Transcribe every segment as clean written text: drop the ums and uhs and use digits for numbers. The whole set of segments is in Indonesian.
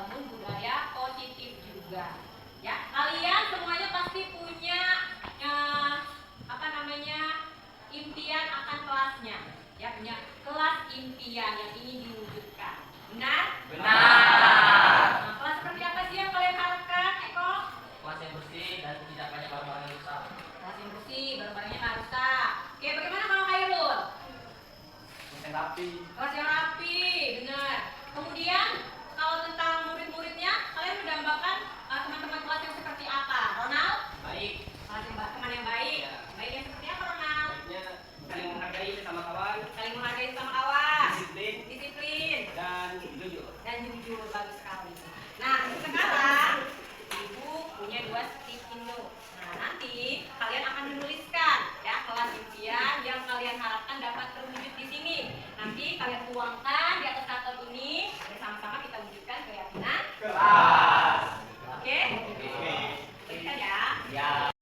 membangun budaya positif juga. Ya, kalian semuanya pasti punya apa namanya impian akan kelasnya. Ya, punya kelas impian yang ingin diwujudkan. Benar? Benar. Nah, kelas seperti apa sih yang kalian harapkan, Eko? Kelas yang bersih dan tidak banyak barang-barang yang rusak. Kelas yang bersih, barang-barangnya nggak rusak. Oke, bagaimana kalau Khairul? Kelas yang rapi. Kelas yang rapi, benar. Kemudian kalau tentang murid-muridnya, kalian mendambakan teman-teman kelas yang seperti apa? Ronald? Baik. Kelas yang teman yang baik. Ya. Baik yang seperti apa, Ronald? Baiknya saling menghargai sesama kawan. Saling menghargai sama kawan. Disiplin. Disiplin. Dan jujur. Dan jujur, bagus sekali. Nah, sekarang Ibu punya 2 sticky note. Nah, nanti kalian akan menuliskan ya kelas impian yang kalian harapkan dapat terwujud di sini. Nanti kalian tuangkan di atas karton ini, bersama-sama kita wujudkan keyakinan Kelas. Oke? Oke. Tuliskan ya. Ya.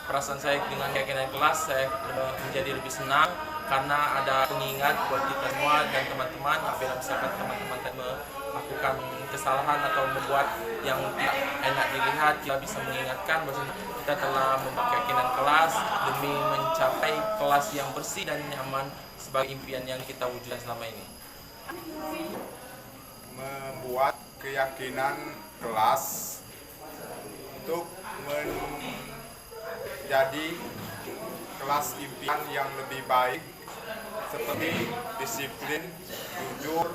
perasaan saya dengan keyakinan kelas, saya menjadi lebih senang karena ada pengingat buat kita semua dan teman-teman apabila misalkan teman-teman melakukan kesalahan atau membuat yang tidak enak dilihat, kita bisa mengingatkan bahwa kita telah membuat keyakinan kelas demi mencapai kelas yang bersih dan nyaman sebagai impian yang kita wujudkan selama ini. Membuat keyakinan kelas untuk menjadi kelas impian yang lebih baik seperti disiplin, jujur,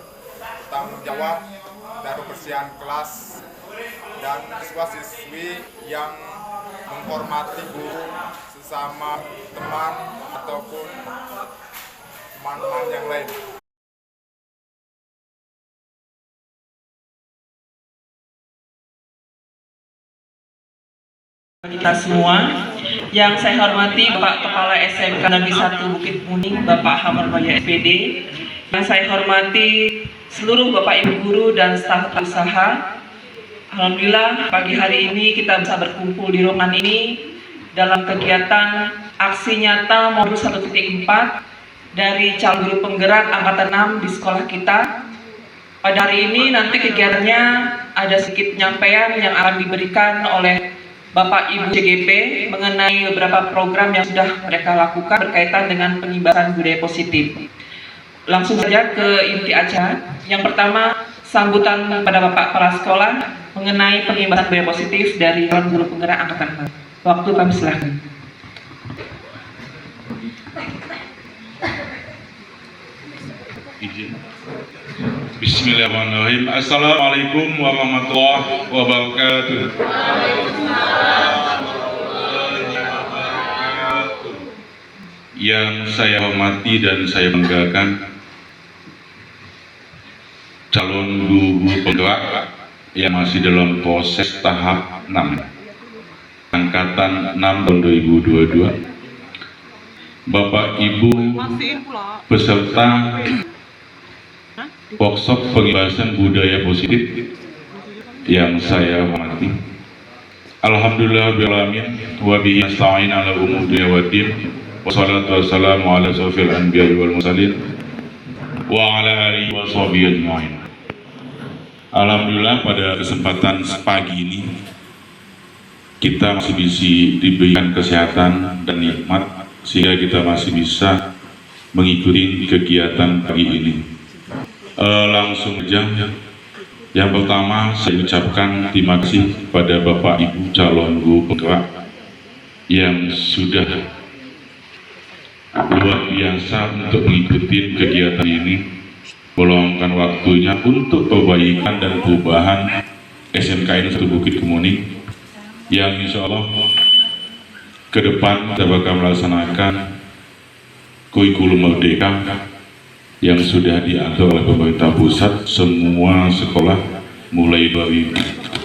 tanggung jawab, dan kebersihan kelas, dan siswa-siswi yang menghormati guru sesama teman ataupun teman-teman yang lain. Kita semua, yang saya hormati Bapak Kepala SMK Negeri 1 Bukit Kuning, Bapak Hamarmaya SPD, yang saya hormati seluruh Bapak Ibu guru dan staf usaha. Alhamdulillah pagi hari ini kita bisa berkumpul di ruangan ini dalam kegiatan aksi nyata modul 1.4 dari calon guru penggerak angkatan 6 di sekolah kita. Pada hari ini nanti kegiatannya ada sedikit penyampaian yang akan diberikan oleh Bapak Ibu CGP mengenai beberapa program yang sudah mereka lakukan berkaitan dengan penyebaran budaya positif. Langsung saja ke inti acara. Yang pertama, sambutan pada Bapak Kepala Sekolah mengenai penyebaran budaya positif dari calon guru penggerak angkatan 6. Waktu kami silakan. Bismillahirrahmanirrahim. Assalamualaikum warahmatullahi wabarakatuh. Yang saya hormati dan saya banggakan calon guru penggerak yang masih dalam proses tahap 6 angkatan 6 tahun 2022, Bapak Ibu peserta workshop pengibasan budaya positif yang saya hormati. Alhamdulillah bi'alamin wa bihi nasta'in ala umuri dunya waddin, wassalatu wassalamu ala asyrofil anbiya'i wal mursalin wa ala alihi wa sahbihi ajma'in. Alhamdulillah pada kesempatan pagi ini kita masih bisa diberikan kesehatan dan nikmat sehingga kita masih bisa mengikuti kegiatan pagi ini. Langsung saja, yang pertama saya ucapkan terima kasih kepada Bapak Ibu calon guru penggerak yang sudah luar biasa untuk mengikuti kegiatan ini, meluangkan waktunya untuk perbaikan dan perubahan SMK 1 Bukit Kemuning yang insya Allah ke depan kita bakal melaksanakan kurikulum merdeka yang sudah diatur oleh pemerintah pusat. Semua sekolah mulai dari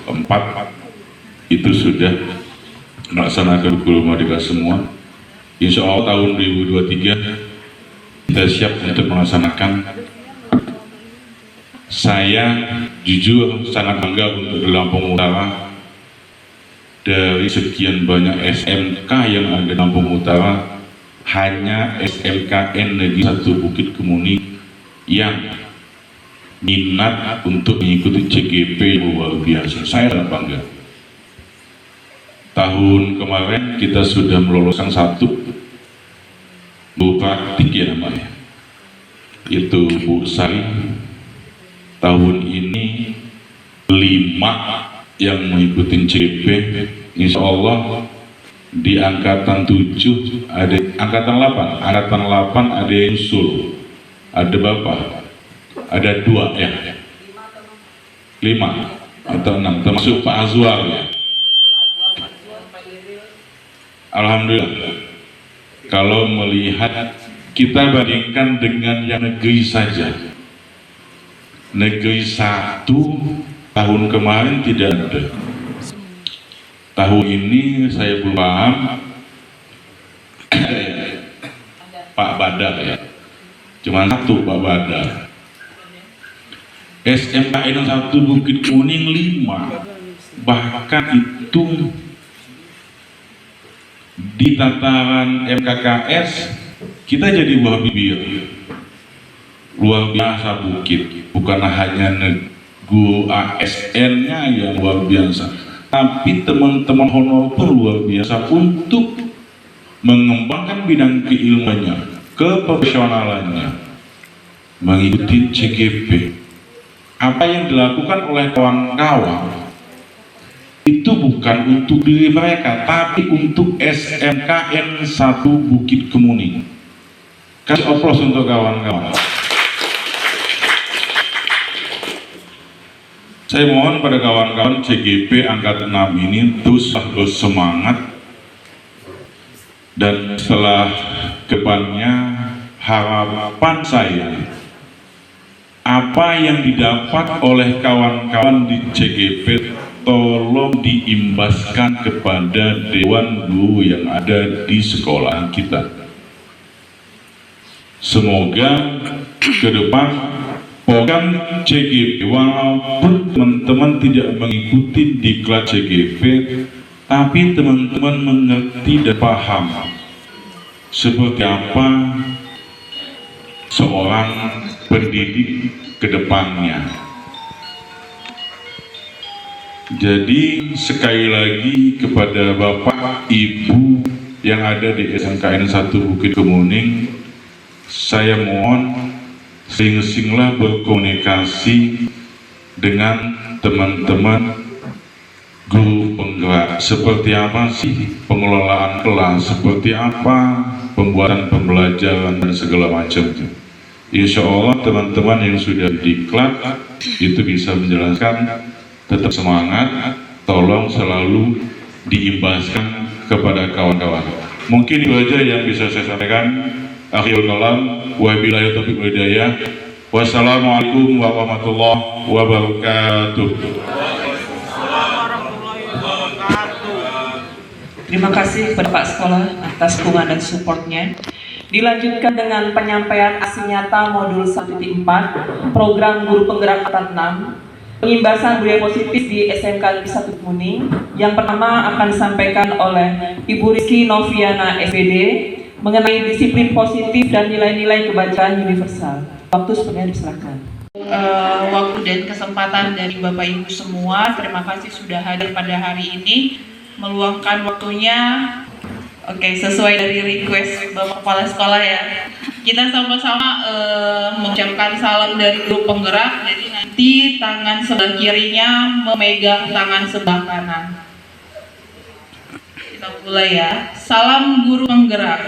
4 itu sudah melaksanakan kurikulum merdeka semua. Insya Allah tahun 2023 kita siap untuk melaksanakan. Saya jujur sangat bangga untuk di Lampung Utara, dari sekian banyak SMK yang ada di Lampung Utara, hanya SMKN Negeri 1 Bukit Kemuning yang minat untuk mengikuti CGP luar biasa. Saya sangat bangga. Tahun kemarin kita sudah meloloskan 1 guru praktik ya namanya, itu Bu Sari. Tahun ini 5 yang mengikuti CGP. Insya Allah di angkatan 7 ada, angkatan 8 ada yang usul, ada Bapak, ada 2 ya, 5 atau 6 termasuk Pak Azwar ya. Alhamdulillah, kalau melihat kita bandingkan dengan yang negeri saja, negeri 1 tahun kemarin tidak ada. Tahun ini saya belum paham. Pak Badar ya, cuma 1 Pak Badar. SMKN 1 Bukit Kuning 5, bahkan itu di tataran MKKS kita jadi buah bibir luar biasa bukit, bukan hanya guru ASN-nya yang luar biasa, tapi teman-teman honor pun luar biasa untuk mengembangkan bidang keilmuannya, keprofesionalannya, mengikuti CGP. Apa yang dilakukan oleh kawan-kawan itu bukan untuk diri mereka, tapi untuk SMKN 1 Bukit Kemuning. Kasih aplaus untuk kawan-kawan. Saya mohon pada kawan-kawan CGP Angkatan 6 ini terus bersemangat, dan setelah kedepannya harapan saya apa yang didapat oleh kawan-kawan di CGP tolong diimbaskan kepada dewan guru yang ada di sekolah kita. Semoga ke depan program CGP, walaupun teman-teman tidak mengikuti diklat CGP, tapi teman-teman mengerti dan paham seperti apa seorang pendidik ke depannya. Jadi sekali lagi kepada Bapak Ibu yang ada di SMKN 1 Bukit Kemuning, saya mohon sering-seringlah berkomunikasi dengan teman-teman guru penggerak. Seperti apa sih pengelolaan kelas, seperti apa pembuatan pembelajaran dan segala macam. Insya Allah teman-teman yang sudah diklat itu bisa menjelaskan. Tetap semangat, tolong selalu diimbaskan kepada kawan-kawan. Mungkin itu aja yang bisa saya sampaikan. Akhirul kalam, wabillahi taufiq wal hidayah. Wassalamualaikum warahmatullahi wabarakatuh. Terima kasih kepada Pak Sekolah atas dukungan dan supportnya. Dilanjutkan dengan penyampaian aksi nyata modul 1.4 program guru penggerak angkatan 6, pengimbasan budaya positif di SMK Negeri 1 Kemuning. Yang pertama akan disampaikan oleh Ibu Rizky Noviana SPD mengenai disiplin positif dan nilai-nilai kebajikan universal. Waktu sepenuhnya diserahkan. Waktu dan kesempatan dari Bapak Ibu semua, terima kasih sudah hadir pada hari ini, meluangkan waktunya. Oke, sesuai dari request Bapak Kepala Sekolah ya, kita sama-sama mengucapkan salam dari guru penggerak. Jadi nanti tangan sebelah kirinya memegang tangan sebelah kanan. Kita mulai ya. Salam guru penggerak.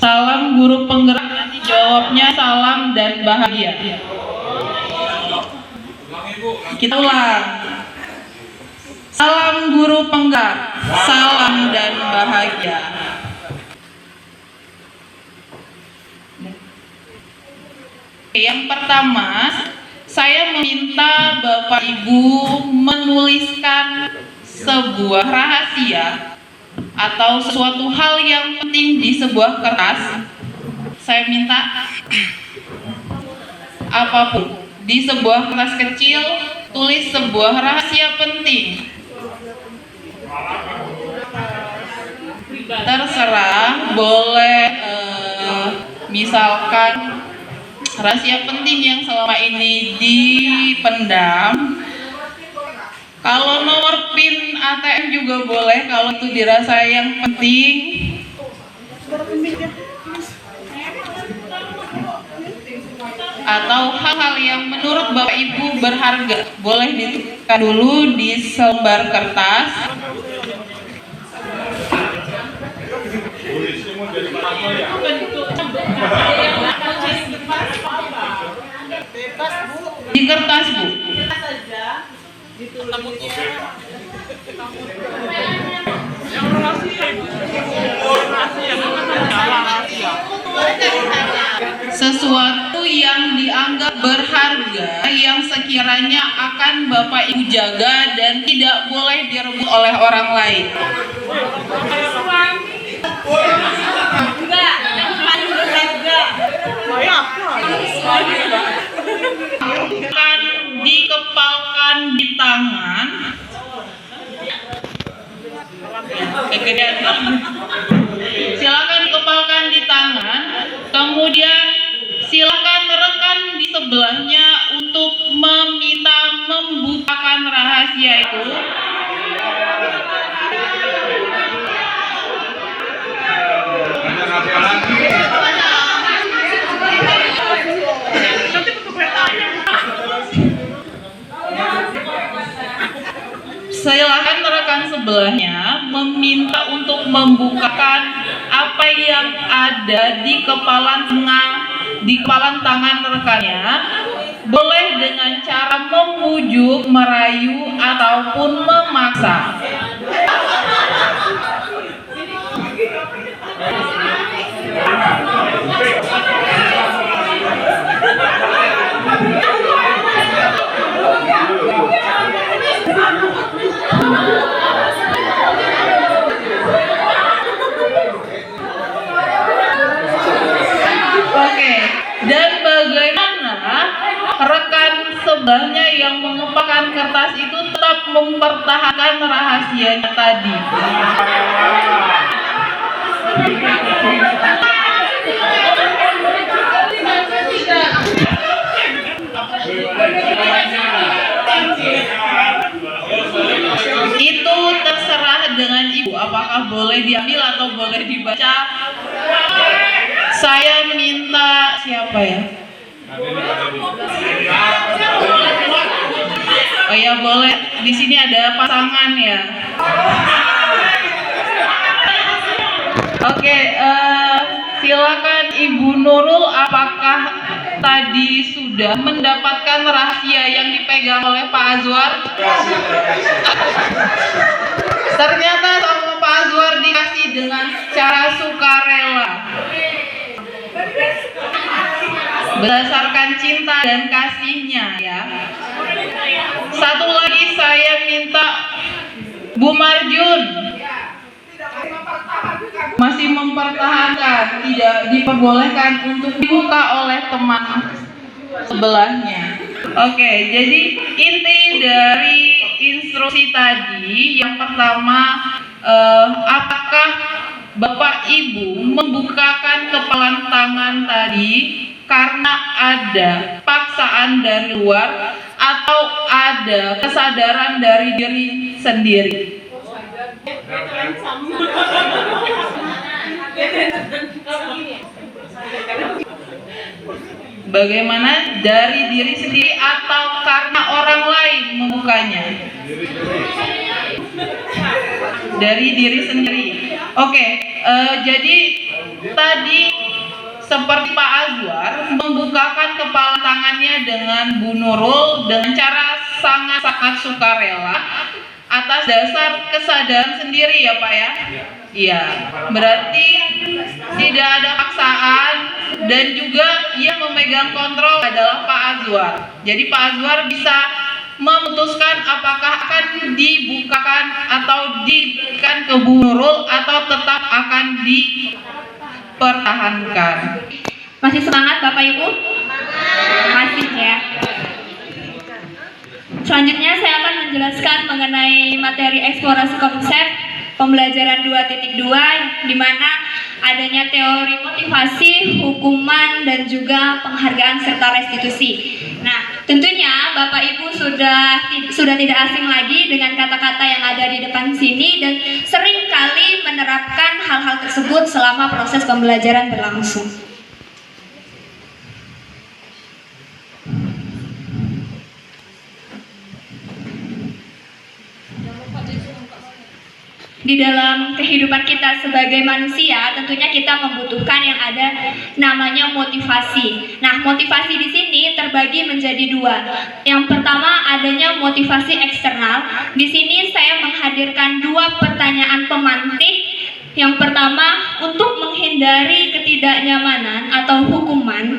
Salam guru penggerak, nanti jawabnya salam dan bahagia. Kita ulang. Salam guru penggerak, salam dan bahagia. Yang pertama, saya meminta Bapak Ibu menuliskan sebuah rahasia atau sesuatu hal yang penting di sebuah kertas. Saya minta apapun di sebuah kertas kecil, tulis sebuah rahasia penting. Terserah, boleh misalkan rahasia penting yang selama ini dipendam. Kalau nomor PIN ATM juga boleh kalau itu dirasa yang penting. Atau hal-hal yang menurut Bapak Ibu berharga, boleh dituliskan dulu di selembar kertas. Di kertas, Bu. Sesuatu yang dianggap berharga yang sekiranya akan Bapak Ibu jaga dan tidak boleh direbut oleh orang lain. Akan dikepalkan di tangan rahasia itu silakan rekan sebelahnya meminta untuk membukakan apa yang ada di kepala tangan rekannya, boleh dengan cara membujuk, merayu, ataupun memaksa. Oke, dan bagaimana rekan sebelahnya yang mengepakkan kertas itu tetap mempertahankan rahasianya tadi? Itu terserah dengan ibu, apakah boleh diambil atau boleh dibaca. Saya minta siapa ya? Oh ya, boleh. Di sini ada pasangan ya. Oke, silakan Ibu Nurul, apakah tadi sudah mendapatkan rahasia yang dipegang oleh Pak Azwar? Ternyata sama Pak Azwar dikasih dengan cara sukarela, berdasarkan cinta dan kasihnya ya. Satu lagi saya minta Bu Marjun, masih mempertahankan, tidak diperbolehkan untuk dibuka oleh teman sebelahnya. Oke, jadi inti dari instruksi tadi yang pertama, apakah Bapak Ibu membukakan kepala tangan tadi karena ada paksaan dari luar atau ada kesadaran dari diri sendiri? Bagaimana, dari diri sendiri atau karena orang lain membukanya? Dari diri sendiri. Oke, jadi tadi seperti Pak Azwar membukakan kepala tangannya dengan Bu Nurul dengan cara sangat-sangat sukarela atas dasar kesadaran sendiri ya Pak ya? Iya, berarti tidak ada paksaan dan juga yang memegang kontrol adalah Pak Azwar. Jadi Pak Azwar bisa memutuskan apakah akan dibukakan atau diberikan ke Bu Nurul atau tetap akan dipertahankan. Masih semangat Bapak Ibu? Masih ya. Selanjutnya saya akan menjelaskan mengenai materi eksplorasi konsep pembelajaran 2.2 di mana adanya teori motivasi, hukuman, dan juga penghargaan serta restitusi. Nah, tentunya Bapak Ibu sudah tidak asing lagi dengan kata-kata yang ada di depan sini dan sering kali menerapkan hal-hal tersebut selama proses pembelajaran berlangsung. Di dalam kehidupan kita sebagai manusia, tentunya kita membutuhkan yang ada namanya motivasi. Nah, motivasi di sini terbagi menjadi dua. Yang pertama adanya motivasi eksternal. Di sini saya menghadirkan dua pertanyaan pemantik. Yang pertama, untuk menghindari ketidaknyamanan atau hukuman,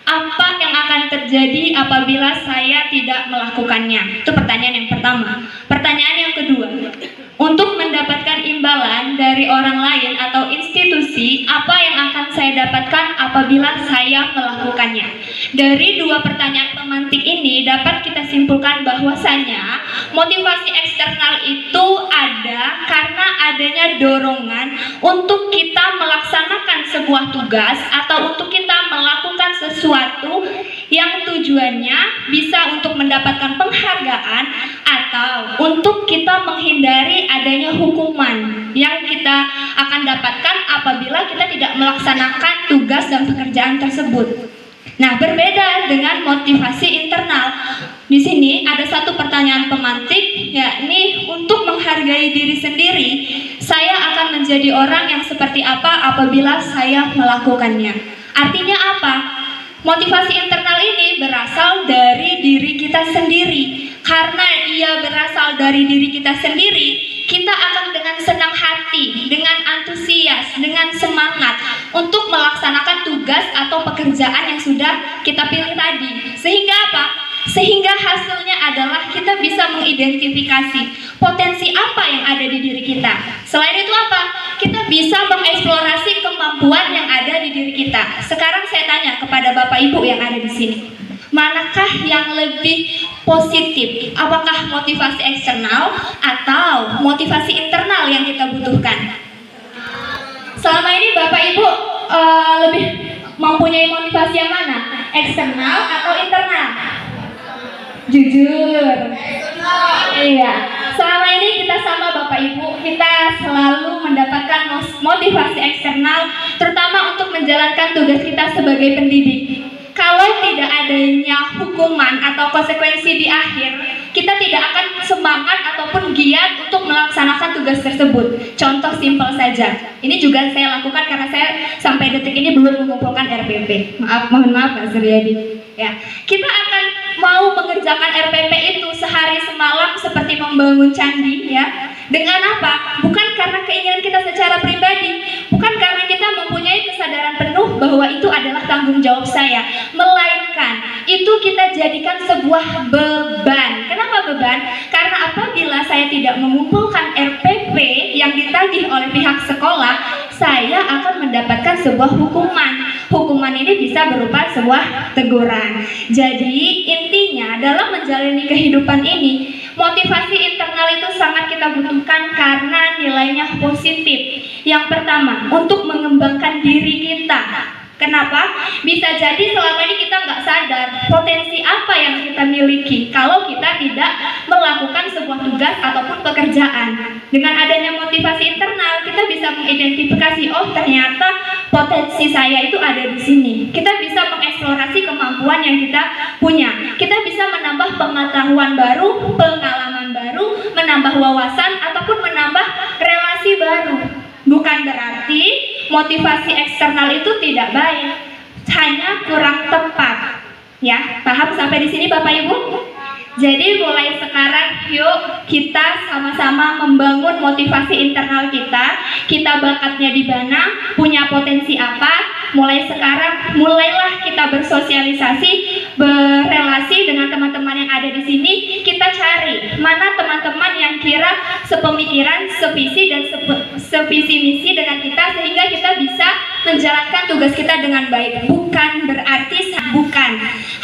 apa yang akan terjadi apabila saya tidak melakukannya? Itu pertanyaan yang pertama. Pertanyaan yang kedua, untuk mendapatkan imbalan dari orang lain atau institusi, apa yang akan saya dapatkan apabila saya melakukannya? Dari dua pertanyaan pemantik ini dapat kita simpulkan bahwasanya motivasi eksternal itu ada karena adanya dorongan untuk kita melaksanakan sebuah tugas atau untuk kita melakukan sesuatu yang tujuannya bisa untuk mendapatkan penghargaan atau atau untuk kita menghindari adanya hukuman yang kita akan dapatkan apabila kita tidak melaksanakan tugas dan pekerjaan tersebut. Nah, berbeda dengan motivasi internal. Di sini ada satu pertanyaan pemantik, yakni untuk menghargai diri sendiri, saya akan menjadi orang yang seperti apa apabila saya melakukannya. Artinya apa? Motivasi internal ini berasal dari diri kita sendiri. Karena ia berasal dari diri kita sendiri, kita akan dengan senang hati, dengan antusias, dengan semangat untuk melaksanakan tugas atau pekerjaan yang sudah kita pilih tadi. Sehingga apa? Sehingga hasilnya adalah kita bisa mengidentifikasi potensi apa yang ada di diri kita. Selain itu apa? Kita bisa mengeksplorasi kemampuan yang ada di diri kita. Sekarang saya tanya kepada Bapak Ibu yang ada di sini, manakah yang lebih positif? Apakah motivasi eksternal atau motivasi internal yang kita butuhkan? Selama ini Bapak Ibu lebih mempunyai motivasi yang mana? Eksternal atau internal? Jujur. Iya. Selama ini kita sama Bapak Ibu, kita selalu mendapatkan motivasi eksternal, terutama untuk menjalankan tugas kita sebagai pendidik. Kalau tidak adanya hukuman atau konsekuensi di akhir, kita tidak akan semangat ataupun giat untuk melaksanakan tugas tersebut. Contoh simpel saja. Ini juga saya lakukan karena saya sampai detik ini belum mengumpulkan RPP. Mohon maaf Pak Suryadi. Ya, kita akan mau mengerjakan RPP itu sehari semalam seperti membangun candi, ya. Dengan apa? Bukan karena keinginan kita secara pribadi, bukan karena kita mempunyai kesadaran penuh bahwa itu adalah tanggung jawab saya, melainkan itu kita jadikan sebuah beban. Kenapa beban? Karena apabila saya tidak mengumpulkan RPP yang ditagih oleh pihak sekolah, saya akan mendapatkan sebuah hukuman. Hukuman ini bisa berupa sebuah teguran. Jadi intinya dalam menjalani kehidupan ini, motivasi internal itu sangat kita butuhkan karena nilainya positif. Yang pertama, untuk mengembangkan diri kita. Kenapa? Bisa jadi selama ini kita nggak sadar potensi apa yang kita miliki kalau kita tidak melakukan sebuah tugas ataupun pekerjaan. Dengan adanya motivasi internal, kita bisa mengidentifikasi, oh ternyata potensi saya itu ada di sini. Kita bisa mengeksplorasi kemampuan yang kita punya. Kita bisa menambah pengetahuan baru, pengalaman baru, menambah wawasan ataupun menambah relasi baru. Bukan berarti motivasi eksternal itu tidak baik, hanya kurang tepat. Ya, paham sampai di sini Bapak Ibu? Jadi mulai sekarang yuk kita sama-sama membangun motivasi internal kita. Kita bakatnya di mana, punya potensi apa. Mulai sekarang mulailah kita bersosialisasi, berelasi dengan teman-teman yang ada di sini. Kita cari mana teman-teman yang kira sepemikiran, sevisi dan sevisi misi dengan kita, sehingga kita bisa menjalankan tugas kita dengan baik. Bukan berarti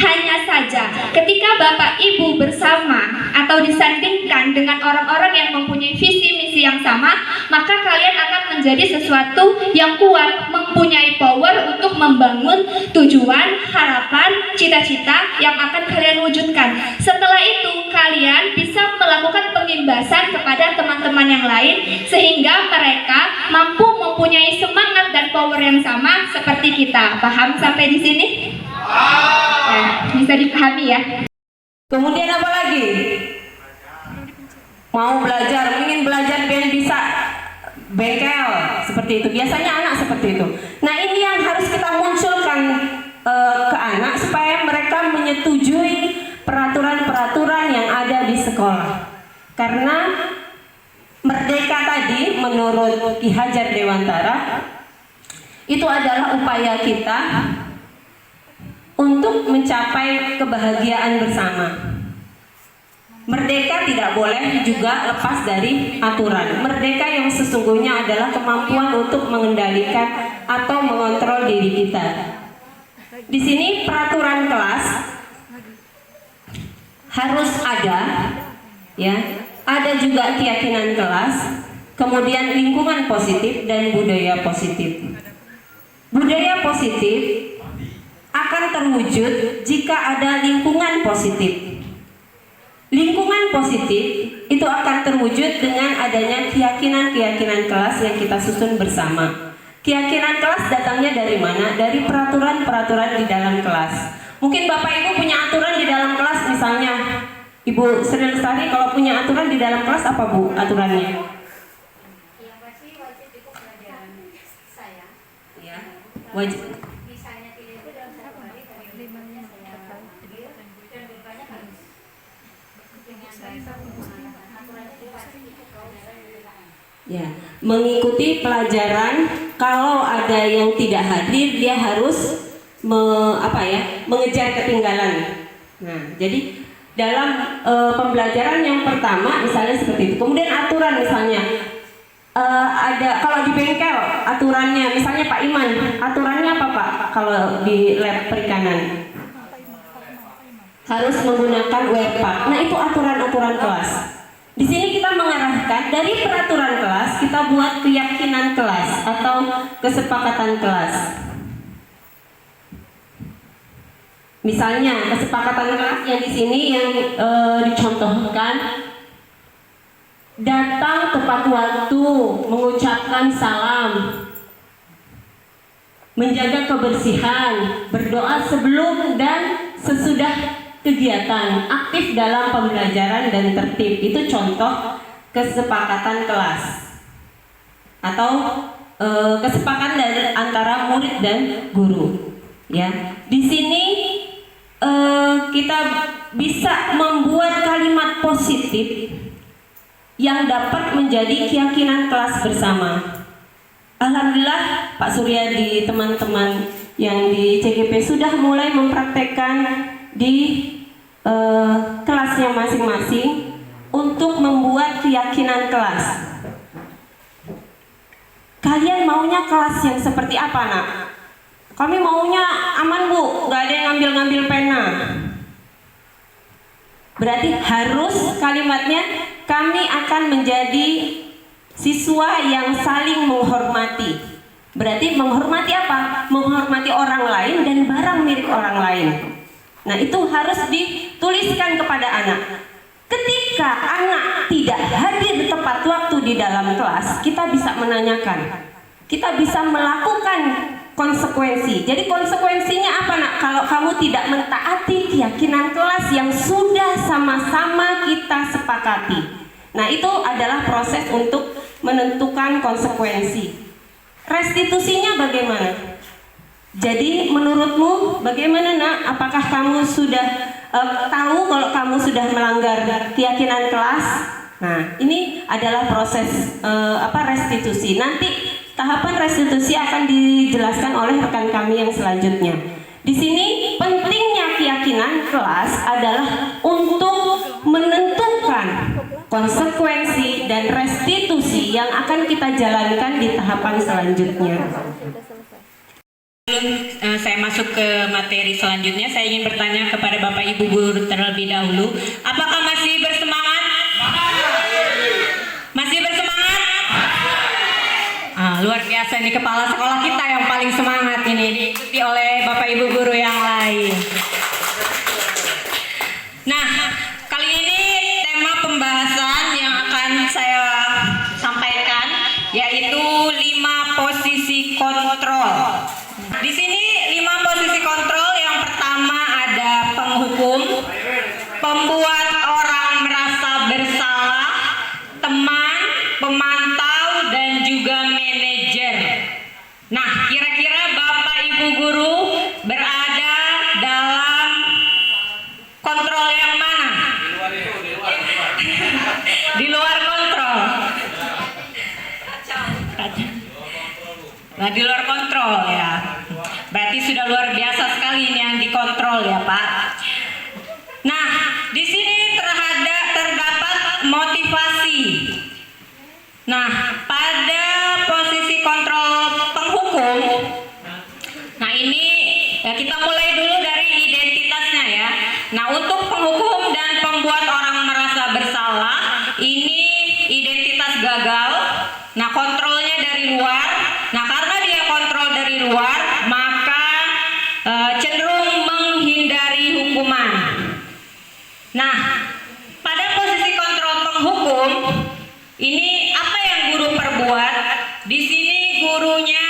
hanya saja ketika Bapak Ibu bersama atau disandingkan dengan orang-orang yang mempunyai visi misi yang sama, maka kalian akan menjadi sesuatu yang kuat, mempunyai power untuk membangun tujuan, harapan, cita-cita yang akan kalian wujudkan. Setelah itu kalian bisa melakukan pengimbasan kepada teman-teman yang lain sehingga mereka mampu mempunyai semangat dan power yang sama seperti kita. Paham sampai di sini? Nah, bisa dipahami ya. Kemudian apa lagi? Mau belajar, ingin belajar biar bisa bengkel seperti itu. Biasanya anak seperti itu. Nah, ini yang harus kita munculkan ke anak supaya mereka menyetujui peraturan-peraturan yang ada di sekolah. Karena merdeka tadi menurut Ki Hajar Dewantara itu adalah upaya kita untuk mencapai kebahagiaan bersama. Merdeka tidak boleh juga lepas dari aturan. Merdeka yang sesungguhnya adalah kemampuan untuk mengendalikan atau mengontrol diri kita. Di sini peraturan kelas harus ada, ya. Ada juga keyakinan kelas, kemudian lingkungan positif dan budaya positif. Budaya positif akan terwujud jika ada lingkungan positif. Lingkungan positif itu akan terwujud dengan adanya keyakinan-keyakinan kelas yang kita susun bersama. Keyakinan kelas datangnya dari mana? Dari peraturan-peraturan di dalam kelas. Mungkin Bapak Ibu punya aturan di dalam kelas, misalnya Ibu Sri Lestari kalau punya aturan di dalam kelas apa Bu aturannya? Yang pasti wajib ikut pelajaran saya. Ya, wajib. Misalnya tidak itu dalam satu hari dari limanya saya ambil dan berbanyak harus dengan baik aturan itu pasti ikut pelajaran. Ya, mengikuti pelajaran. Kalau ada yang tidak hadir, dia harus mengejar ketinggalan. Nah, jadi dalam pembelajaran yang pertama misalnya seperti itu. Kemudian aturan misalnya ada kalau di bengkel aturannya, misalnya Pak Iman, aturannya apa Pak? Kalau di lab perikanan harus menggunakan wear pack. Nah, itu aturan-aturan kelas. Di sini kita mengarahkan dari peraturan kelas kita buat keyakinan kelas atau kesepakatan kelas. Misalnya kesepakatan kelas yang di sini yang dicontohkan, datang tepat waktu, mengucapkan salam, menjaga kebersihan, berdoa sebelum dan sesudah kegiatan, aktif dalam pembelajaran dan tertib. Itu contoh kesepakatan kelas atau kesepakatan dari antara murid dan guru. Ya, di sini kita bisa membuat kalimat positif yang dapat menjadi keyakinan kelas bersama. Alhamdulillah Pak Suryadi, teman-teman yang di CGP sudah mulai mempraktekkan di kelasnya masing-masing untuk membuat keyakinan kelas. Kalian maunya kelas yang seperti apa, Nak? Kami maunya aman Bu, nggak ada yang ngambil-ngambil pena. Berarti harus kalimatnya kami akan menjadi siswa yang saling menghormati. Berarti menghormati apa? Menghormati orang lain dan barang milik orang lain. Nah, itu harus dituliskan kepada anak. Ketika anak tidak hadir tepat waktu di dalam kelas, kita bisa menanyakan. Kita bisa melakukan konsekuensi. Jadi konsekuensinya apa, Nak? Kalau kamu tidak mentaati keyakinan kelas yang sudah sama-sama kita sepakati. Nah, itu adalah proses untuk menentukan konsekuensi. Restitusinya bagaimana? Jadi menurutmu bagaimana, Nak? Apakah kamu sudah tahu kalau kamu sudah melanggar keyakinan kelas? Nah, ini adalah proses restitusi. Nanti tahapan restitusi akan dijelaskan oleh rekan kami yang selanjutnya. Di sini pentingnya keyakinan kelas adalah untuk menentukan konsekuensi dan restitusi yang akan kita jalankan di tahapan selanjutnya. Sebelum saya masuk ke materi selanjutnya, saya ingin bertanya kepada Bapak Ibu guru terlebih dahulu, apakah masih bersemangat? Masih bersemangat? Luar biasa, ini kepala sekolah kita yang paling semangat ini, diikuti oleh Bapak Ibu guru yang lain. Nah, kali ini tema pembahasan yang akan saya sampaikan yaitu 5 posisi kontrol. Di sini 5 posisi kontrol. Yang pertama ada penghukum, pembuat orang merasa bersalah, teman, pemantau, dan juga manajer. Nah, kira-kira Bapak Ibu guru berada dalam kontrol yang mana? Di luar kontrol. Nah, di luar kontrol ya. Berarti sudah luar biasa sekali ini yang dikontrol ya, Pak. Nah, di sini terdapat motivasi. Nah, pada posisi kontrol penghukum, nah ini ya kita mulai dulu dari identitasnya ya. Nah, untuk penghukum dan pembuat orang merasa bersalah, ini identitas gagal. Nah, kontrolnya dari luar. Nah, karena dia kontrol dari luar, maka cenderung menghindari hukuman. Nah, pada posisi kontrol penghukum Ini apa yang guru perbuat? Di sini gurunya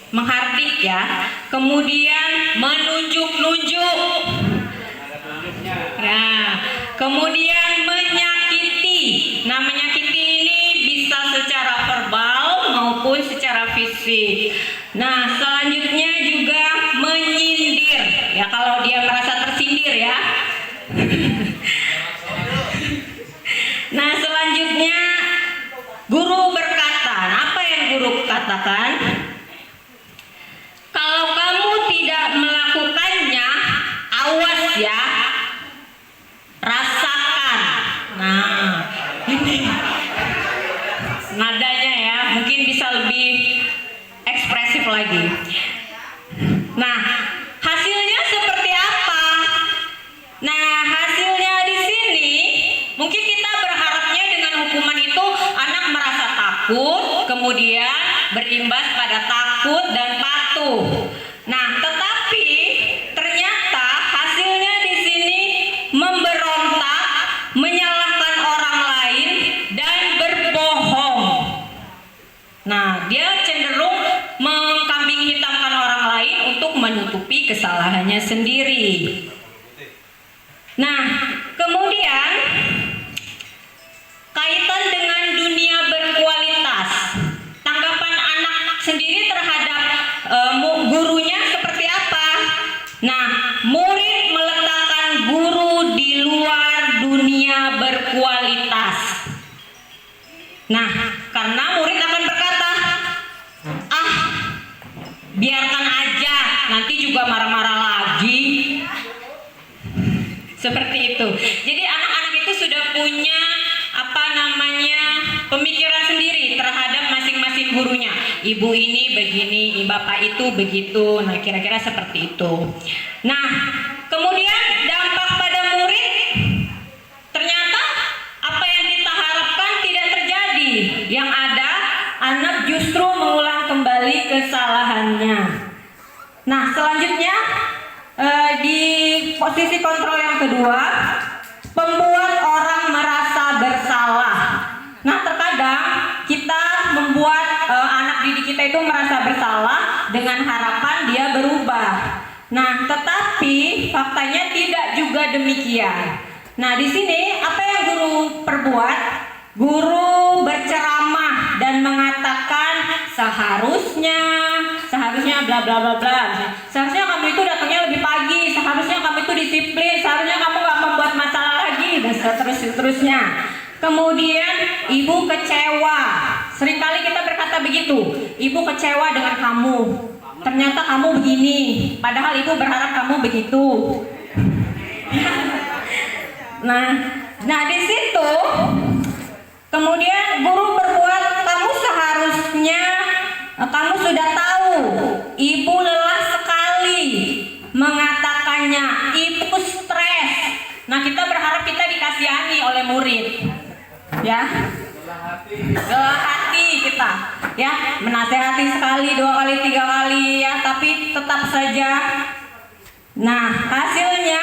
menghardik ya, kemudian menunjuk-nunjuk, nah, kemudian menyakiti. Nah, menyakiti ini bisa secara verbal maupun secara fisik. Nah, selanjutnya juga menyindir ya, kalau dia merasa tersindir ya. Nah, selanjutnya guru berkata. Nah, apa yang guru katakan? Kalau kamu tidak melakukannya, awas ya, rasakan. Nah, ini nadanya ya, mungkin bisa lebih ekspresif lagi. Nah, hasilnya seperti apa? Nah, hasilnya di sini mungkin kita berharapnya dengan hukuman itu anak merasa takut, kemudian berimbas pada takut dan patuh. Nah, tetapi ternyata hasilnya di sini memberontak, menyalahkan orang lain dan berbohong. Nah, dia cenderung mengkambing hitamkan orang lain untuk menutupi kesalahannya sendiri. Nah, kemudian kaitan dengan dunia berkualitas. Tanggapan anak sendiri terhadap gurunya seperti apa? Nah, murid meletakkan guru di luar dunia berkualitas. Nah, karena murid akan berkata, ah, biarkan aja, nanti juga marah-marah lagi. Seperti itu. Jadi anak-anak itu sudah punya pemikiran sendiri terhadap masing-masing gurunya. Ibu ini begini, bapak itu begitu. Nah, kira-kira seperti itu. Nah, kemudian dampak pada murid, ternyata apa yang kita harapkan tidak terjadi. Yang ada, anak justru mengulang kembali kesalahannya. Nah, selanjutnya di posisi kontrol yang kedua, membuat orang merasa bersalah. Nah, terkadang kita membuat anak didik kita itu merasa bersalah dengan harapan dia berubah. Nah, tetapi faktanya tidak juga demikian. Nah, di sini apa yang guru perbuat? Guru berceramah dan mengatakan seharusnya bla bla bla bla. Seharusnya kamu itu datangnya lebih pagi, seharusnya kamu itu disiplin, seharusnya kamu gak membuat masalah lagi, dan seterusnya. Kemudian ibu kecewa. Seringkali kita berkata begitu, ibu kecewa dengan kamu. Ternyata kamu begini, padahal ibu berharap kamu begitu. Nah di situ kemudian guru berbuat, kamu seharusnya, kamu sudah tahu ibu lelah sekali mengatakannya, ibu stres. Nah, kita berharap kita dikasihani oleh murid, ya, lelah hati kita, ya, menasehati sekali, 2 kali, 3 kali, ya, tapi tetap saja. Nah, hasilnya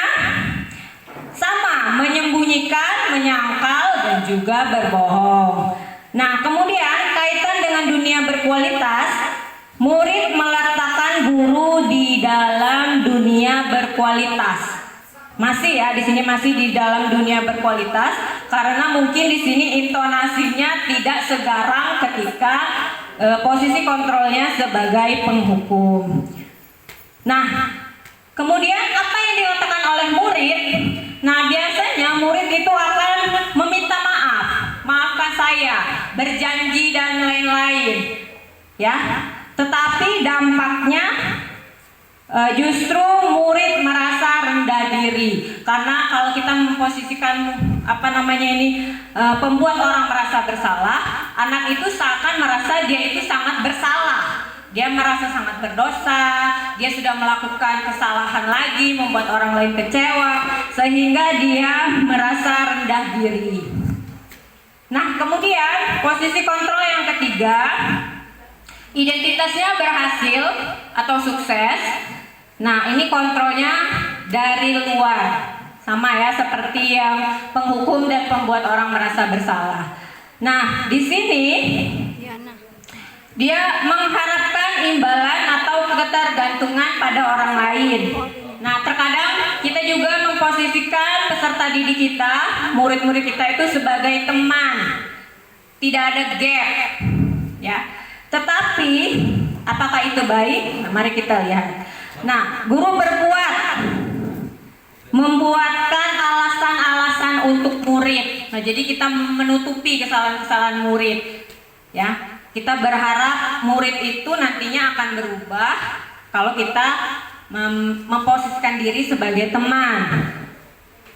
sama, menyembunyikan, menyangkal, dan juga berbohong. Nah, kemudian kaitan dengan dunia berkualitas, murid meletakkan guru di dalam dunia berkualitas. Masih ya, di sini masih di dalam dunia berkualitas, karena mungkin di sini intonasinya tidak segarang ketika posisi kontrolnya sebagai penghukum. Nah, kemudian apa yang dilakukan oleh murid? Nah, biasanya murid itu akan meminta maaf, maafkan saya, berjanji dan lain-lain, ya. Tetapi dampaknya justru murid merasa rendah diri, karena kalau kita memposisikan pembuat orang merasa bersalah, anak itu seakan merasa dia itu sangat bersalah. Dia merasa sangat berdosa, dia sudah melakukan kesalahan lagi, membuat orang lain kecewa, sehingga dia merasa rendah diri. Nah, kemudian posisi kontrol yang ketiga, identitasnya berhasil atau sukses. Nah, ini kontrolnya dari luar. Sama ya, seperti yang penghukum dan pembuat orang merasa bersalah. Nah, di sini dia mengharapkan imbalan atau ketergantungan pada orang lain. Nah, terkadang kita juga memposisikan peserta didik kita, murid-murid kita itu sebagai teman. Tidak ada gap, ya. Tetapi apakah itu baik? Nah, mari kita lihat. Nah, guru membuatkan alasan-alasan untuk murid. Nah, jadi kita menutupi kesalahan-kesalahan murid, ya. Kita berharap murid itu nantinya akan berubah kalau kita memposisikan diri sebagai teman.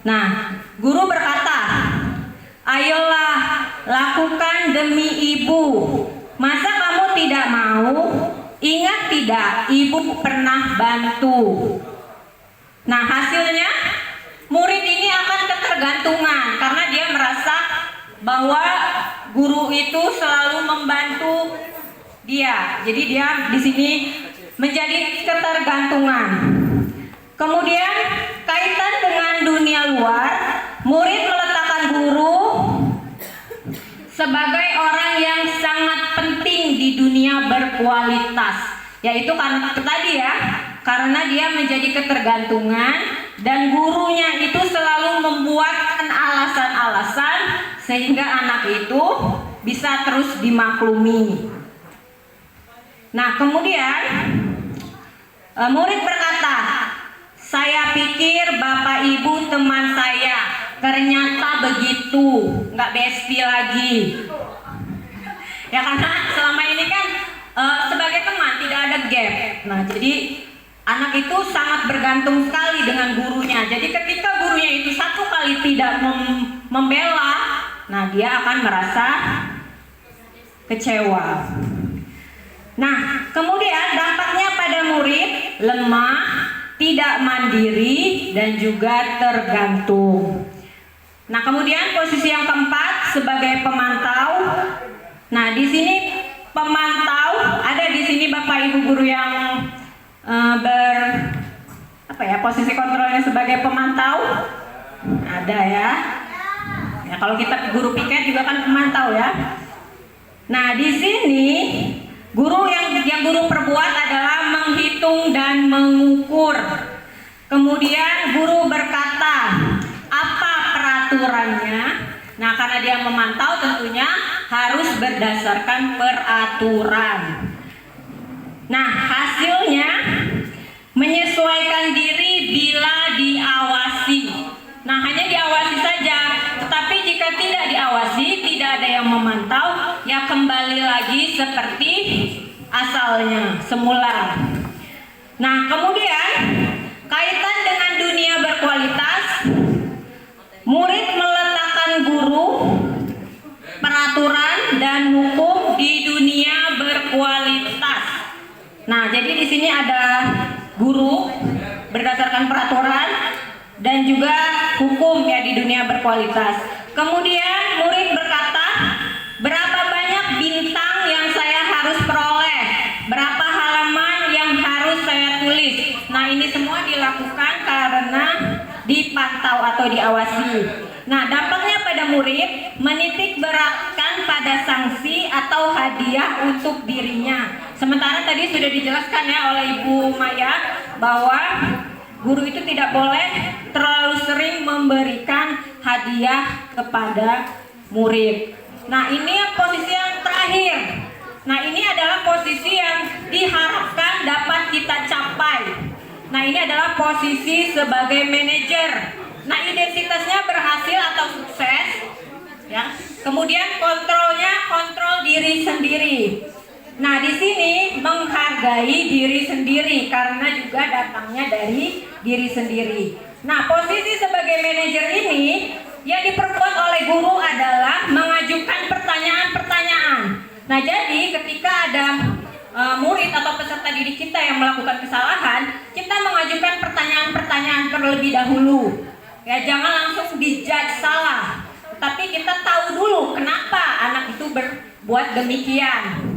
Nah, guru berkata, ayolah lakukan demi ibu. Masa kamu tidak mau? Ingat tidak, ibu pernah bantu. Nah, hasilnya murid ini akan ketergantungan karena dia merasa bahwa guru itu selalu membantu dia. Jadi dia di sini menjadi ketergantungan. Kemudian kaitan dengan dunia luar, murid meletakkan guru sebagai orang yang sangat penting di dunia berkualitas. Yaitu karena tadi ya, karena dia menjadi ketergantungan dan gurunya itu selalu membuatkan alasan-alasan sehingga anak itu bisa terus dimaklumi. Nah, kemudian murid berkata, saya pikir bapak ibu teman saya, ternyata begitu, nggak bestie lagi. Ya karena selama ini kan sebagai teman tidak ada gap. Nah, jadi anak itu sangat bergantung sekali dengan gurunya. Jadi ketika gurunya itu satu kali tidak membela, nah dia akan merasa kecewa. Nah, kemudian dampaknya pada murid lemah, tidak mandiri, dan juga tergantung. Nah, kemudian posisi yang keempat sebagai pemantau. Nah, di sini pemantau, ada di sini Bapak Ibu guru yang posisi kontrolnya sebagai pemantau. Ada ya. Ya, kalau kita guru piket juga kan pemantau ya. Nah, di sini guru yang guru perbuat adalah menghitung dan mengukur. Kemudian guru berkata, apa peraturannya? Nah, karena dia memantau tentunya harus berdasarkan peraturan. Nah, hasilnya menyesuaikan diri bila diawasi. Nah, hanya diawasi saja. Tetapi jika tidak diawasi, tidak ada yang memantau, ya kembali lagi seperti asalnya, semula. Nah, kemudian kaitan dengan dunia berkualitas, murid meletakkan guru, peraturan dan hukum di dunia berkualitas. Nah, jadi di sini ada guru berdasarkan peraturan dan juga hukum ya di dunia berkualitas. Kemudian murid berkata, berapa banyak bintang yang saya harus peroleh? Berapa halaman yang harus saya tulis? Nah, ini semua dilakukan karena dipantau atau diawasi. Nah, dampaknya pada murid menitik beratkan pada sanksi atau hadiah untuk dirinya. Sementara tadi sudah dijelaskan ya oleh Ibu Maya bahwa guru itu tidak boleh terlalu sering memberikan hadiah kepada murid. Nah, ini posisi yang terakhir. Nah, ini adalah posisi yang diharapkan dapat kita capai. Nah, ini adalah posisi sebagai manajer. Nah, identitasnya berhasil atau sukses, ya. Kemudian kontrolnya kontrol diri sendiri. Nah, di sini menghargai diri sendiri karena juga datangnya dari diri sendiri. Nah, posisi sebagai manajer ini yang diperkuat oleh guru adalah mengajukan pertanyaan-pertanyaan. Nah, jadi ketika ada murid atau peserta didik kita yang melakukan kesalahan, kita mengajukan pertanyaan-pertanyaan terlebih dahulu. Ya, jangan langsung dijudge salah, tapi kita tahu dulu kenapa anak itu berbuat demikian.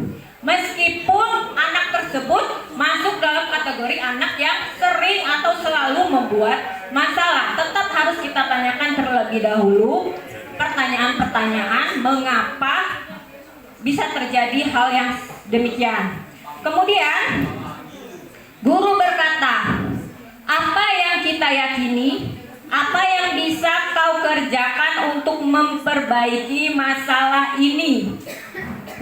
Meskipun anak tersebut masuk dalam kategori anak yang sering atau selalu membuat masalah, tetap harus kita kita tanyakan terlebih dahulu pertanyaan-pertanyaan mengapa bisa terjadi hal yang demikian. Kemudian guru berkata, apa yang kita yakini, apa yang bisa kau kerjakan untuk memperbaiki masalah ini.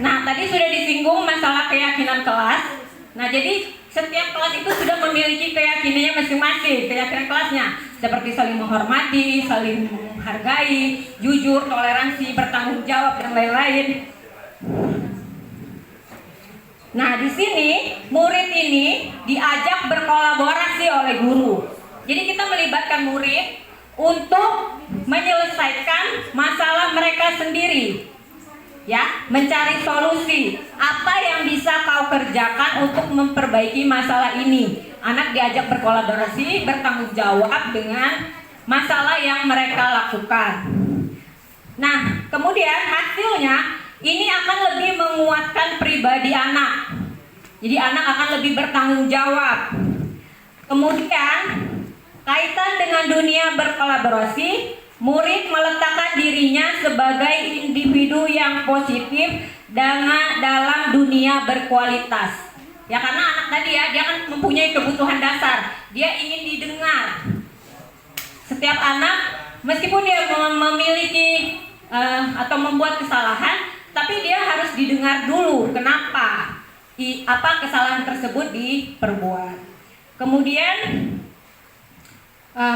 Nah, tadi sudah disinggung masalah keyakinan kelas. Nah, jadi setiap kelas itu sudah memiliki keyakinannya masing-masing, keyakinan kelasnya, seperti saling menghormati, saling menghargai, jujur, toleransi, bertanggung jawab, dan lain-lain. Nah, di sini murid ini diajak berkolaborasi oleh guru. Jadi kita melibatkan murid untuk menyelesaikan masalah mereka sendiri. Ya, mencari solusi. Apa yang bisa kau kerjakan untuk memperbaiki masalah ini? Anak diajak berkolaborasi, bertanggung jawab dengan masalah yang mereka lakukan. Nah, kemudian hasilnya ini akan lebih menguatkan pribadi anak. Jadi anak akan lebih bertanggung jawab. Kemudian kaitan dengan dunia berkolaborasi, murid meletakkan dirinya sebagai individu yang positif dalam dunia berkualitas. Ya, karena anak tadi ya, dia kan mempunyai kebutuhan dasar. Dia ingin didengar. Setiap anak, meskipun dia memiliki atau membuat kesalahan, tapi dia harus didengar dulu kenapa apa kesalahan tersebut diperbuat. Kemudian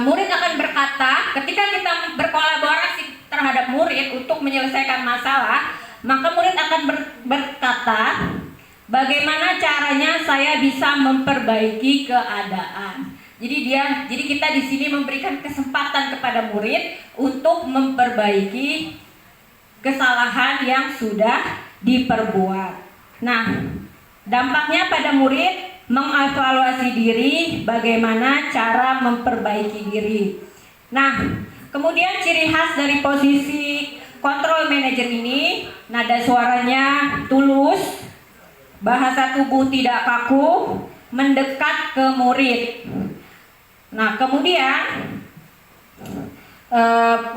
murid akan berkata, ketika kita berkolaborasi terhadap murid untuk menyelesaikan masalah, maka murid akan berkata, bagaimana caranya saya bisa memperbaiki keadaan. Jadi kita di sini memberikan kesempatan kepada murid untuk memperbaiki kesalahan yang sudah diperbuat. Nah, dampaknya pada murid mengevaluasi diri, bagaimana cara memperbaiki diri. Nah, kemudian ciri khas dari posisi control manager ini, nada suaranya tulus, bahasa tubuh tidak kaku, mendekat ke murid. Nah, kemudian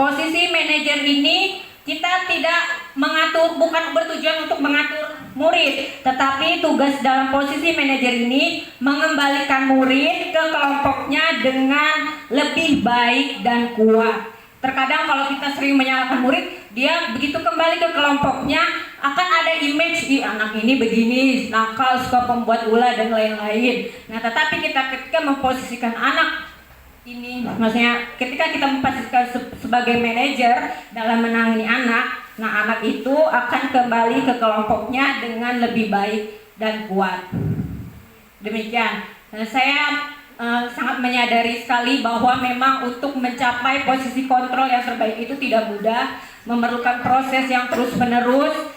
posisi manajer ini kita tidak mengatur, bukan bertujuan untuk mengatur murid, tetapi tugas dalam posisi manajer ini mengembalikan murid ke kelompoknya dengan lebih baik dan kuat. Terkadang kalau kita sering menyalahkan murid, dia begitu kembali ke kelompoknya akan ada image, anak ini begini, nakal, suka pembuat ulah dan lain-lain. Nah, tetapi kita ketika memposisikan anak ini, maksudnya ketika kita memposisikan sebagai manajer dalam menangani anak, nah anak itu akan kembali ke kelompoknya dengan lebih baik dan kuat. Demikian. Nah, saya sangat menyadari sekali bahwa memang untuk mencapai posisi kontrol yang terbaik itu tidak mudah, memerlukan proses yang terus-menerus,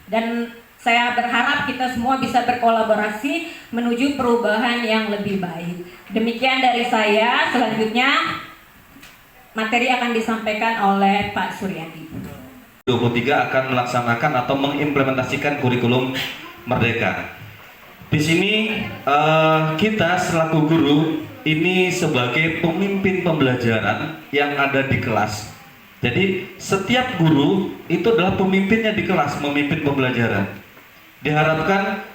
dan saya berharap kita semua bisa berkolaborasi menuju perubahan yang lebih baik. Demikian dari saya. Selanjutnya materi akan disampaikan oleh Pak Suryadi. 23 akan melaksanakan atau mengimplementasikan kurikulum Merdeka. Di sini kita selaku guru ini sebagai pemimpin pembelajaran yang ada di kelas. Jadi setiap guru itu adalah pemimpinnya di kelas, memimpin pembelajaran. Diharapkan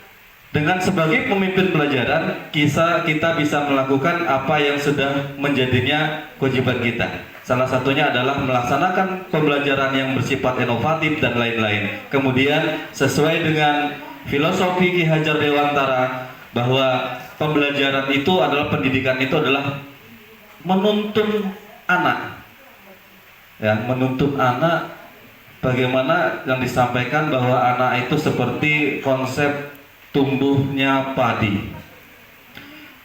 dengan sebagai pemimpin pelajaran kita bisa melakukan apa yang sudah menjadinya kewajiban kita. Salah satunya adalah melaksanakan pembelajaran yang bersifat inovatif dan lain-lain. Kemudian sesuai dengan filosofi Ki Hajar Dewantara bahwa pembelajaran itu adalah pendidikan itu adalah menuntun anak. Ya, menuntun anak. Bagaimana yang disampaikan bahwa anak itu seperti konsep tumbuhnya padi,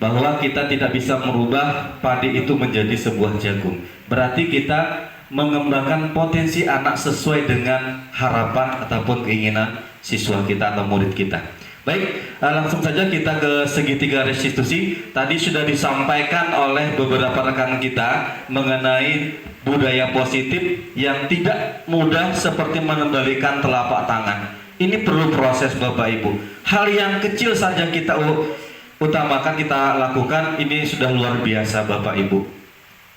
bahwa kita tidak bisa merubah padi itu menjadi sebuah jagung. Berarti kita mengembangkan potensi anak sesuai dengan harapan ataupun keinginan siswa kita atau murid kita. Baik, langsung saja kita ke segitiga restitusi. Tadi sudah disampaikan oleh beberapa rekan kita mengenai budaya positif yang tidak mudah seperti mengembalikan telapak tangan. Ini perlu proses Bapak Ibu. Hal yang kecil saja kita utamakan, kita lakukan, ini sudah luar biasa Bapak Ibu.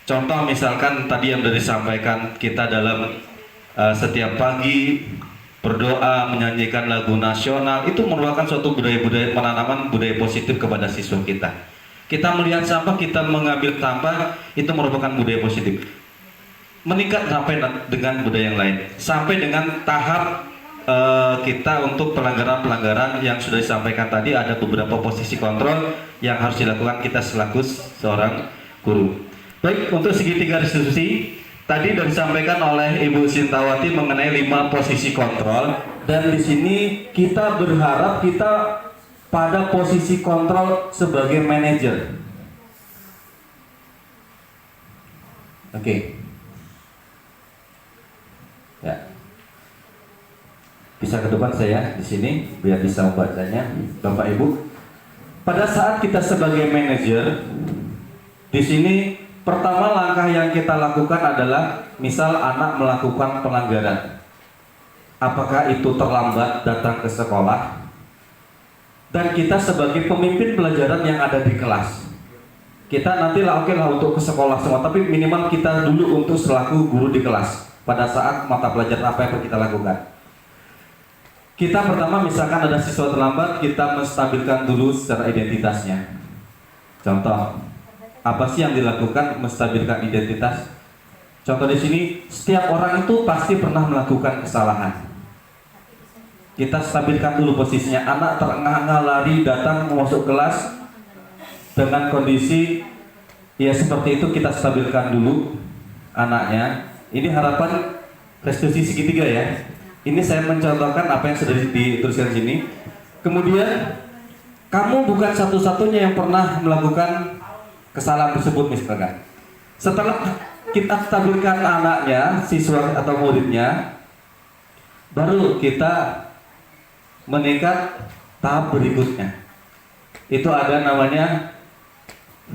Contoh misalkan tadi yang sudah disampaikan kita dalam setiap pagi berdoa, menyanyikan lagu nasional, itu merupakan suatu budaya-budaya penanaman budaya positif kepada siswa kita. Kita melihat sampah, kita mengambil sampah, itu merupakan budaya positif. Meningkat sampai dengan budaya yang lain, sampai dengan tahap kita untuk pelanggaran-pelanggaran yang sudah disampaikan tadi, ada beberapa posisi kontrol yang harus dilakukan kita selaku seorang guru. Baik, untuk segitiga restitusi tadi sudah disampaikan oleh Ibu Sintawati mengenai 5 posisi kontrol, dan di sini kita berharap kita pada posisi kontrol sebagai manajer. Oke. Ya. Bisa ke depan saya di sini biar bisa membacanya, Bapak Ibu. Pada saat kita sebagai manajer di sini, pertama langkah yang kita lakukan adalah misal anak melakukan pelanggaran. Apakah itu terlambat datang ke sekolah? Dan kita sebagai pemimpin pelajaran yang ada di kelas, kita nantilah oke lah untuk ke sekolah semua, tapi minimal kita dulu untuk selaku guru di kelas pada saat mata pelajaran apa yang kita lakukan. Kita pertama misalkan ada siswa terlambat, kita menstabilkan dulu secara identitasnya. Contoh, apa sih yang dilakukan menstabilkan identitas? Contoh di sini, setiap orang itu pasti pernah melakukan kesalahan. Kita stabilkan dulu posisinya. Anak terengah-engah lari datang masuk kelas dengan kondisi ya seperti itu, kita stabilkan dulu anaknya. Ini harapan restitusi segitiga ya. Ini saya mencontohkan apa yang sudah dituliskan di sini. Kemudian kamu bukan satu-satunya yang pernah melakukan kesalahan tersebut misalkan. Setelah kita stabilkan anaknya, siswa atau muridnya, baru kita meningkat tahap berikutnya. Itu ada namanya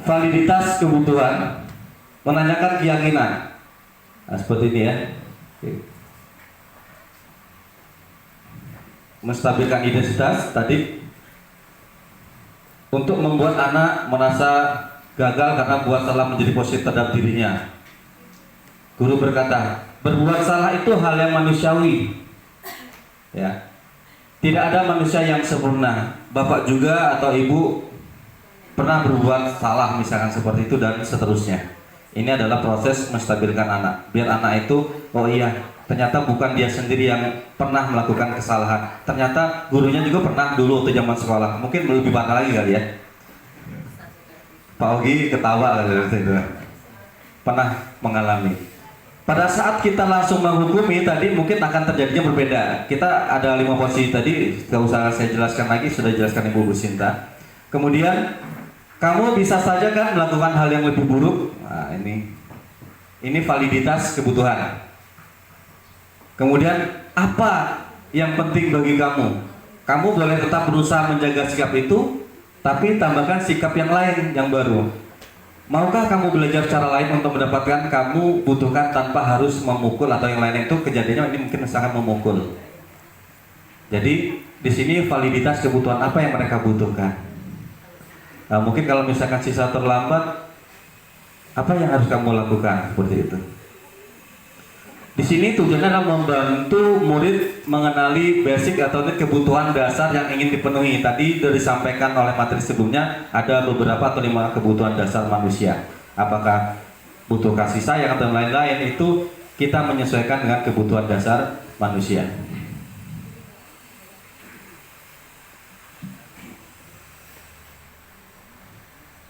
validitas kebutuhan, menanyakan keyakinan. Nah, seperti ini ya. Menstabilkan identitas tadi untuk membuat anak merasa gagal karena buat salah menjadi positif terhadap dirinya. Guru berkata, berbuat salah itu hal yang manusiawi. Ya. Tidak ada manusia yang sempurna. Bapak juga atau ibu pernah berbuat salah misalkan seperti itu dan seterusnya. Ini adalah proses menstabilkan anak. Biar anak itu, oh iya, ternyata bukan dia sendiri yang pernah melakukan kesalahan. Ternyata gurunya juga pernah dulu waktu zaman sekolah. Mungkin lebih parah lagi kali ya. Pak Ogi ketawa gitu. Pernah mengalami. Pada saat kita langsung menghukumi tadi mungkin akan terjadinya berbeda. Kita ada 5 posisi tadi, tidak usah saya jelaskan lagi, sudah dijelaskan Ibu Sinta. Kemudian kamu bisa saja kan melakukan hal yang lebih buruk. Nah, ini validitas kebutuhan. Kemudian apa yang penting bagi kamu? Kamu boleh tetap berusaha menjaga sikap itu, tapi tambahkan sikap yang lain yang baru. Maukah kamu belajar cara lain untuk mendapatkan kamu butuhkan tanpa harus memukul atau yang lain itu kejadiannya ini mungkin sangat memukul. Jadi di sini validitas kebutuhan apa yang mereka butuhkan. Nah, mungkin kalau misalkan siswa terlambat, apa yang harus kamu lakukan seperti itu. Di sini tujuannya adalah membantu murid mengenali basic atau kebutuhan dasar yang ingin dipenuhi. Tadi sudah disampaikan oleh materi sebelumnya, ada beberapa atau 5 kebutuhan dasar manusia. Apakah butuh kasih sayang atau lain-lain, itu kita menyesuaikan dengan kebutuhan dasar manusia.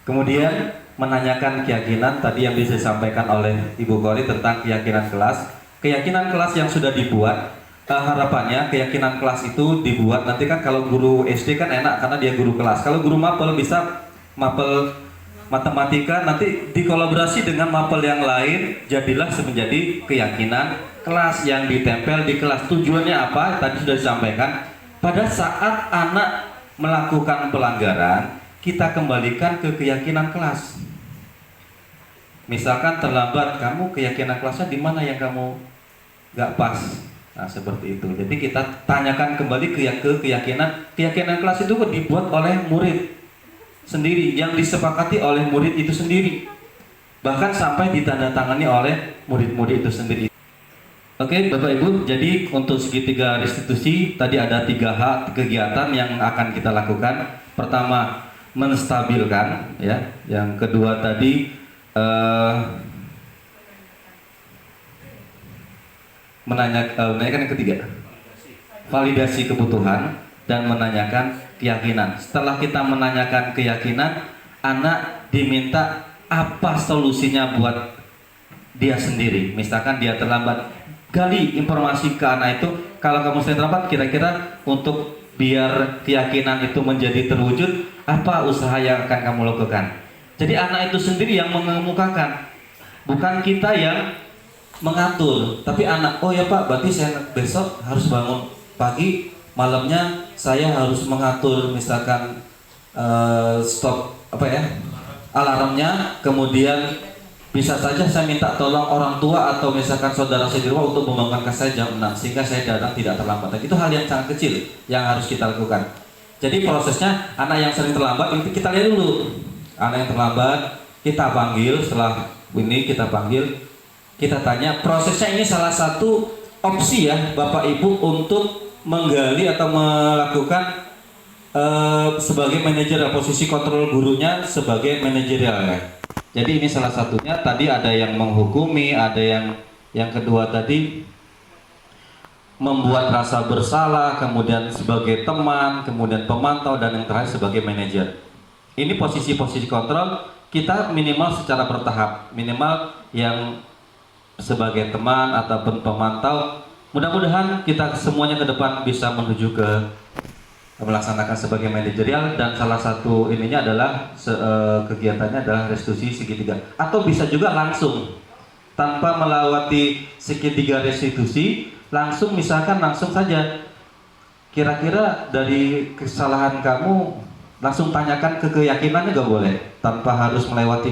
Kemudian menanyakan keyakinan, tadi yang bisa disampaikan oleh Ibu Kori tentang keyakinan kelas. Keyakinan kelas yang sudah dibuat, harapannya keyakinan kelas itu dibuat nanti kan kalau guru SD kan enak karena dia guru kelas. Kalau guru mapel bisa mapel matematika, nanti dikolaborasi dengan mapel yang lain, jadilah menjadi keyakinan kelas yang ditempel di kelas. Tujuannya apa? Tadi sudah disampaikan. Pada saat anak melakukan pelanggaran, kita kembalikan ke keyakinan kelas. Misalkan terlambat, kamu keyakinan kelasnya di mana yang kamu nggak pas? Nah, seperti itu. Jadi kita tanyakan kembali ke keyakinan. Keyakinan kelas itu dibuat oleh murid sendiri, yang disepakati oleh murid itu sendiri. bahkan sampai ditandatangani oleh murid-murid itu sendiri. Oke, Bapak Ibu, jadi untuk segitiga restitusi tadi ada 3 hal kegiatan yang akan kita lakukan. Pertama, menstabilkan, ya. Yang kedua tadi menanyakan yang ketiga, validasi kebutuhan dan menanyakan keyakinan. Setelah kita menanyakan keyakinan, anak diminta apa solusinya buat dia sendiri. Misalkan dia terlambat, gali informasi ke anak itu, kalau kamu sering terlambat, kira-kira untuk biar keyakinan itu menjadi terwujud, apa usaha yang akan kamu lakukan? Jadi anak itu sendiri yang mengemukakan, bukan kita yang mengatur, tapi anak, oh ya Pak, berarti saya besok harus bangun pagi, malamnya saya harus mengatur misalkan stop alarmnya, kemudian bisa saja saya minta tolong orang tua atau misalkan saudara saya di rumah untuk membangunkan saya jam 6 sehingga saya datang tidak terlambat. Itu hal yang sangat kecil yang harus kita lakukan. Jadi prosesnya anak yang sering terlambat itu kita lihat dulu. Anak yang terlambat kita panggil, setelah ini kita panggil, kita tanya. Prosesnya ini salah satu opsi ya Bapak Ibu untuk menggali atau melakukan sebagai manajer, posisi kontrol gurunya sebagai manajerial ya. Jadi ini salah satunya. Tadi ada yang menghukumi, ada yang kedua tadi membuat rasa bersalah, kemudian sebagai teman, kemudian pemantau, dan yang terakhir sebagai manajer. Ini posisi-posisi kontrol kita minimal secara bertahap, minimal yang sebagai teman ataupun pemantau. Mudah-mudahan kita semuanya ke depan bisa menuju ke melaksanakan sebagai manajerial, dan salah satu ininya adalah kegiatannya adalah restitusi segitiga, atau bisa juga langsung tanpa melewati segitiga restitusi, langsung misalkan langsung saja kira-kira dari kesalahan kamu langsung tanyakan ke keyakinannya, gak boleh tanpa harus melewati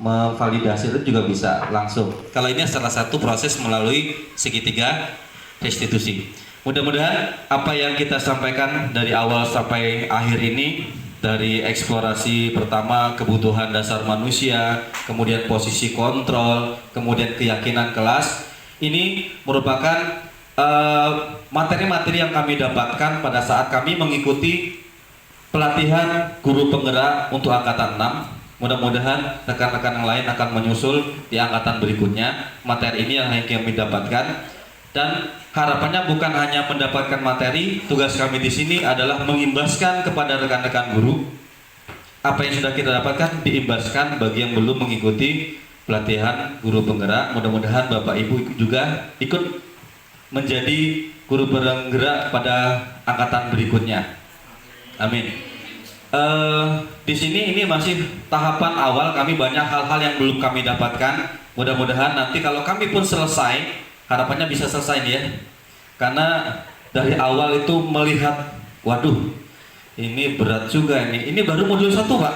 memvalidasi, itu juga bisa langsung. Kalau ini salah satu proses melalui segitiga restitusi. Mudah-mudahan apa yang kita sampaikan dari awal sampai akhir ini, dari eksplorasi pertama kebutuhan dasar manusia, kemudian posisi kontrol, kemudian keyakinan kelas, ini merupakan materi-materi yang kami dapatkan pada saat kami mengikuti pelatihan guru penggerak untuk angkatan 6. Mudah-mudahan rekan-rekan yang lain akan menyusul di angkatan berikutnya. Materi ini yang kami dapatkan, dan harapannya bukan hanya mendapatkan materi. Tugas kami di sini adalah mengimbaskan kepada rekan-rekan guru apa yang sudah kita dapatkan, diimbaskan bagi yang belum mengikuti pelatihan guru penggerak. Mudah-mudahan Bapak Ibu juga ikut menjadi guru penggerak pada angkatan berikutnya. Amin. Di sini ini masih tahapan awal, kami banyak hal-hal yang belum kami dapatkan. Mudah-mudahan nanti kalau kami pun selesai, harapannya bisa selesai nih ya. Karena dari awal itu melihat, waduh, ini berat juga ini. Ini baru modul 1 Pak,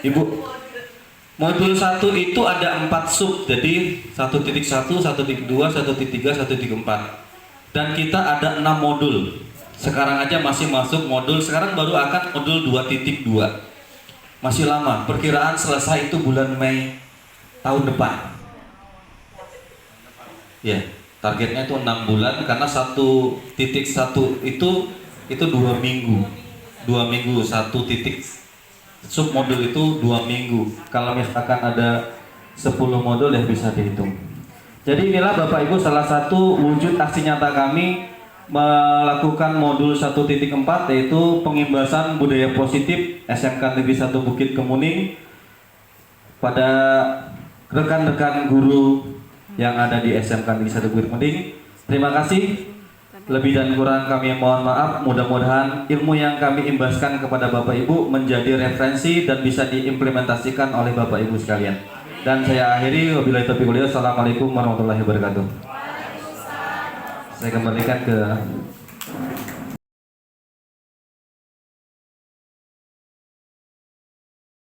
Ibu. Modul 1 itu ada 4 sub, jadi 1.1, 1.2, 1.3, 1.4. Dan kita ada 6 modul. Sekarang aja masih masuk modul, sekarang baru akan modul 2.2. Masih lama, perkiraan selesai itu bulan Mei tahun depan. Ya, targetnya itu 6 bulan, karena 1.1 itu 2 minggu. 2 minggu, 1 titik sub modul itu 2 minggu. Kalau misalkan ada 10 modul ya bisa dihitung. Jadi inilah Bapak Ibu salah satu wujud aksi nyata kami melakukan modul 1.4, yaitu pengimbasan budaya positif SMK Negeri 1 Bukit Kemuning pada rekan-rekan guru yang ada di SMK Negeri 1 Bukit Kemuning. Terima kasih. Lebih dan kurang kami mohon maaf. Mudah-mudahan ilmu yang kami imbaskan kepada Bapak Ibu menjadi referensi dan bisa diimplementasikan oleh Bapak Ibu sekalian. Dan saya akhiri, wabillahi taufiq wal hidayah. Assalamualaikum warahmatullahi wabarakatuh. Saya kembalikan ke